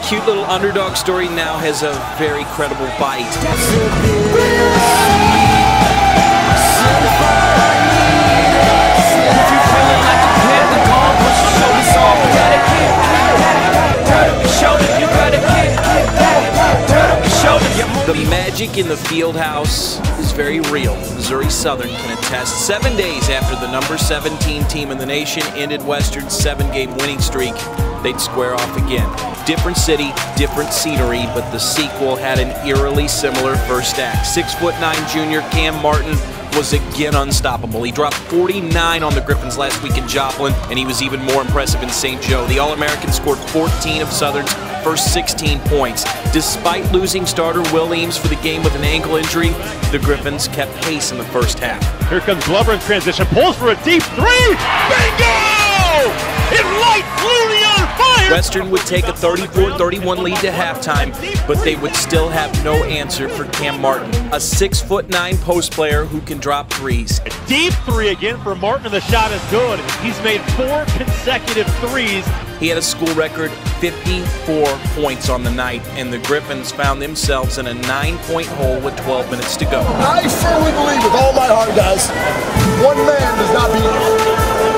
cute little underdog story now has a very credible bite. The magic in the field house is very real. Missouri Southern can attest. 7 days after the number 17 team in the nation ended Western's 7-game winning streak, they'd square off again. Different city, different scenery, but the sequel had an eerily similar first act. 6'9" junior Cam Martin was again unstoppable. He dropped 49 on the Griffins last week in Joplin, and he was even more impressive in St. Joe. The All-American scored 14 of Southern's first 16 points. Despite losing starter Will Eames for the game with an ankle injury, the Griffins kept pace in the first half. Here comes Glover in transition, pulls for a deep three. Bingo! It lights Looney on fire! Western would take a 34-31 lead to halftime, but they would still have no answer for Cam Martin, a 6'9" post player who can drop threes. A deep three again for Martin, and the shot is good. He's made 4 consecutive threes. He had a school record 54 points on the night, and the Griffins found themselves in a 9-point hole with 12 minutes to go. I firmly believe with all my heart, guys, one man does not beat him.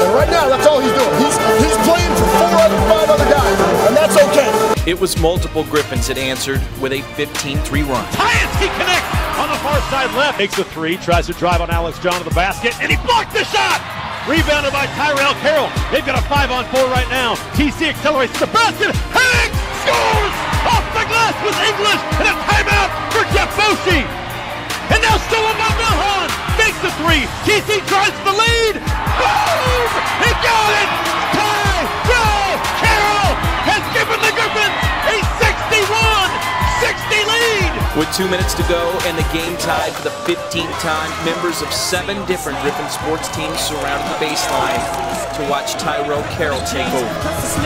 And right now, that's all he's doing. He's playing for 4 out of 5 other guys, and that's okay. It was multiple Griffins that answered with a 15-3 run. Tyus, he connects on the far side left. Takes a 3, tries to drive on Alex John to the basket, and he blocked the shot! Rebounded by Tyrell Carroll. They've got a 5-on-4 right now. TC accelerates to the basket. Hank scores! Off the glass with English, and a timeout for Jeff Boshi. And now still by Milhan. Makes the 3. TC tries the lead. Boom! He got it! Tyrell Carroll has given the Griffins a 61-60 lead. With 2 minutes to go and the game tied for the 15th time, members of 7 different Griffin sports teams surrounded the baseline to watch Tyrell Carroll take over.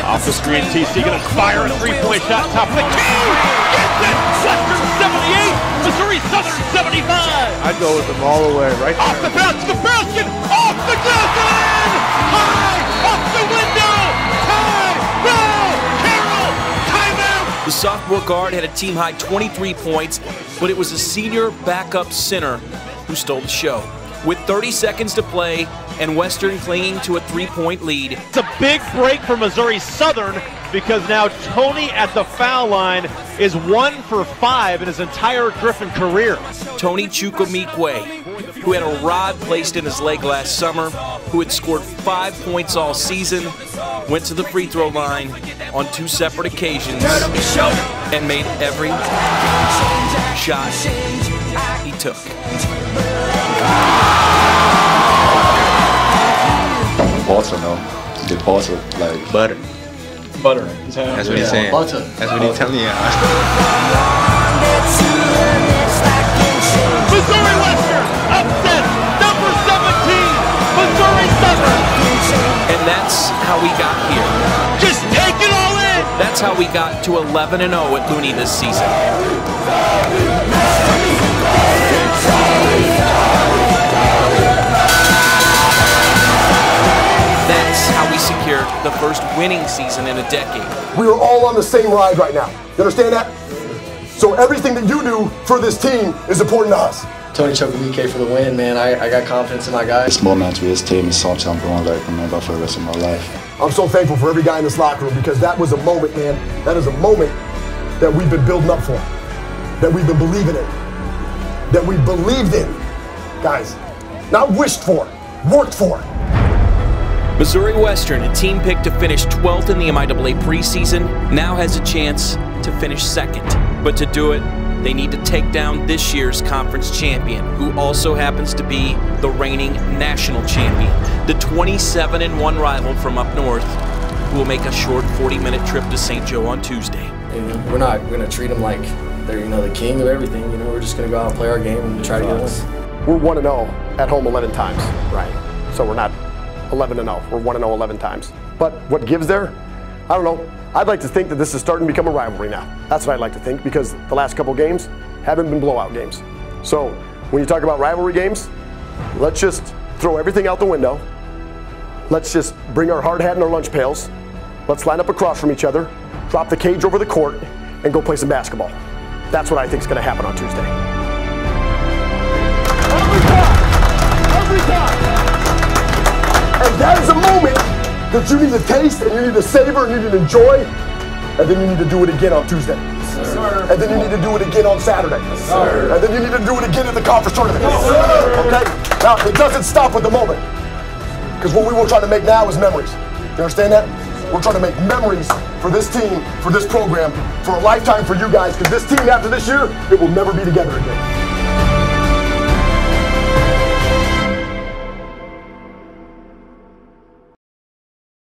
Off the screen, TC gonna fire a 3-point shot, top of the key! Gets it! Western 78, Missouri Southern 75! I'd go with them all the way, right there. Off the bounce, the basket! Off the glass and in! High! Off the window! Tyrell Carroll! Timeout! The sophomore guard had a team-high 23 points, but it was a senior backup center who stole the show. With 30 seconds to play and Western clinging to a 3-point lead. It's a big break for Missouri Southern because now Tony at the foul line is 1 for 5 in his entire Griffin career. Tony Chukwumekwe, who had a rod placed in his leg last summer, who had scored 5 points all season, went to the free throw line on 2 separate occasions and made every shot he took. Butter, no. The butter, like butter. Butter. That's what he's saying. Butter. That's what he's telling you. Missouri Western upset number 17, Missouri Southern. And that's how we got here. Just take it all in. That's how we got to 11-0 at Looney this season. That's how we secured the first winning season in a decade. We are all on the same ride right now. You understand that? So everything that you do for this team is important to us. Tony Chukwumekwe for the win, man. I got confidence in my guys. This moment with this team is something I'm going to remember for the rest of my life. I'm so thankful for every guy in this locker room because that was a moment, man. That is a moment that we've been building up for, that we've been believing in, that we believed in. Guys, not wished for, worked for. Missouri Western, a team picked to finish 12th in the MIAA preseason, now has a chance to finish 2nd. But to do it, they need to take down this year's conference champion, who also happens to be the reigning national champion, the 27-1 rival from up north, who will make a short 40-minute trip to St. Joe on Tuesday. We're not going to treat them like they're, the king of everything. We're just going to go out and play our game and try to get a win. We're 1-0 at home 11 times, right? So we're not 11-0. We're 1-0 11 times. But what gives there? I don't know. I'd like to think that this is starting to become a rivalry now. That's what I'd like to think because the last couple games haven't been blowout games. So when you talk about rivalry games, let's just throw everything out the window. Let's just bring our hard hat and our lunch pails. Let's line up across from each other drop the cage over the court, and go play some basketball. That's what I think is going to happen on Tuesday. Every time! And that is a moment that you need to taste, and you need to savor, and you need to enjoy, and then you need to do it again on Tuesday. Yes, and then you need to do it again on Saturday. Yes, and then you need to do it again in the conference tournament. Yes, okay? Now, it doesn't stop with the moment. Because what we will try to make now is memories. You understand that? We're trying to make memories for this team, for this program, for a lifetime for you guys. Because this team, after this year, it will never be together again.